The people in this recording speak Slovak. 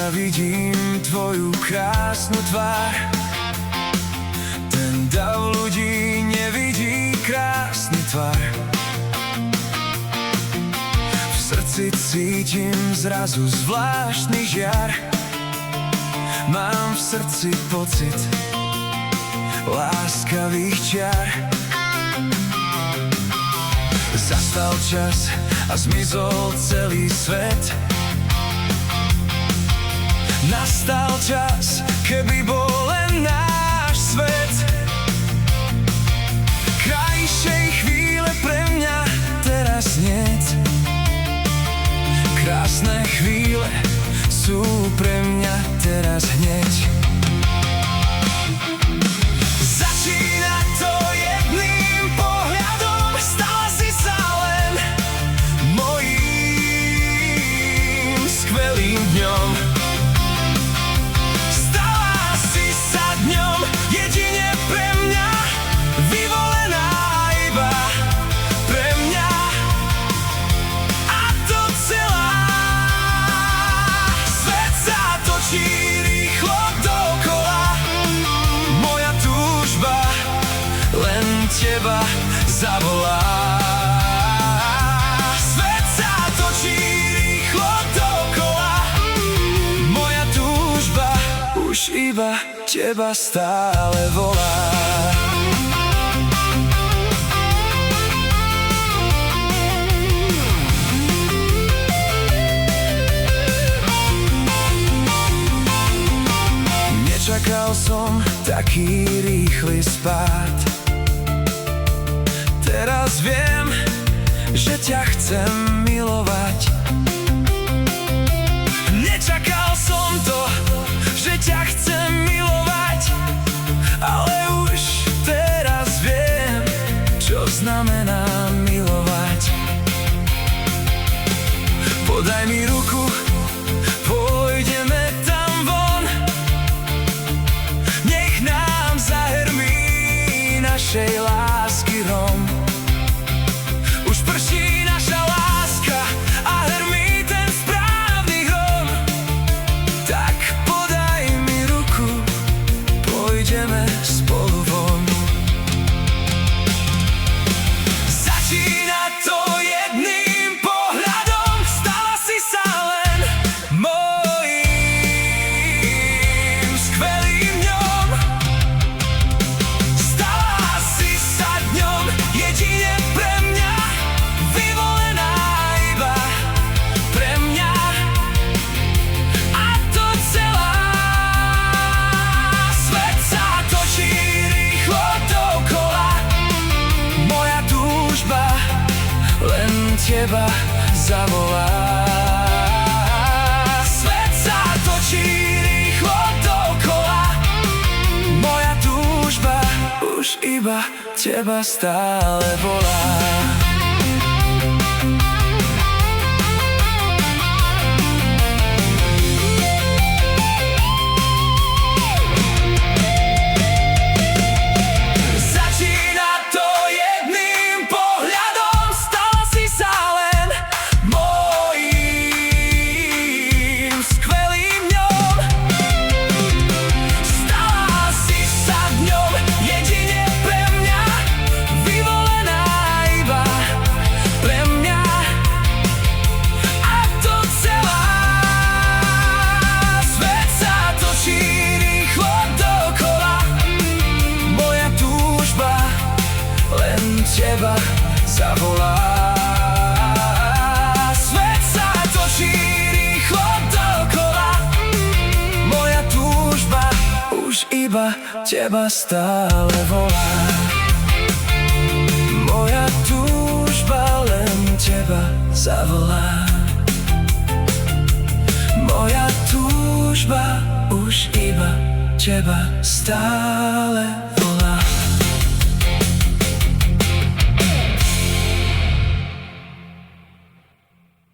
Láska, vidím tvoju krásnu tvár. Ten dav ľudí nevidí krásny tvar. V srdci cítim zrazu zvláštny žiar. Mám v srdci pocit láskavých čiar. Zastal čas a zmizol celý svet. Nastal čas, keby bol len náš svet. Krajšej chvíle pre mňa teraz niet. Krásne chvíle sú pre mňa teraz hneď. Začína to jedným pohľadom, stala si sa len mojím skvelým dňom. Stala si sa dňom jedine pre mňa, vyvolená iba pre mňa. A to celá. Svet sa točí rýchlo dokola. Moja túžba len teba zavolá. Svet sa točí rýchlo dokola. Moja túžba už iba teba stále volá. Nečakal som taký rýchly spád. Teraz viem, že ťa chcem milovať. Nečakal som to, že ťa chcem milovať, ale už teraz viem, čo znamená milovať. Podaj mi ruku, pôjdeme tam von. Nech nám zahrmí našej lásky rom. Už prší naša láska a hrmí ten správny hrom. Tak podaj mi ruku, pôjdeme spolu von. Začína to jedným pohľadom, stala si sa len mojím skvelým dňom. Stala si sa dňom jedine pre mňa, vyvolená iba pre mňa. A to celá. Svet sa točí rýchlo dokola. Moja túžba len teba zavolá. Svet sa točí rýchlo dokola. Moja túžba už iba teba stále volá. Začína to jedným pohľadom, stala si sa len mojím skvelým dňom. Stala si sa dňom jedine pre mňa, vyvolená iba pre mňa. A to celá. Svet sa točí rýchlo dokola. Moja túžba len teba zavolá. Svet sa točí rýchlo dokola. Moja túžba už iba teba stále volá. Moja túžba len teba zavolá. Moja túžba už iba teba stále volá.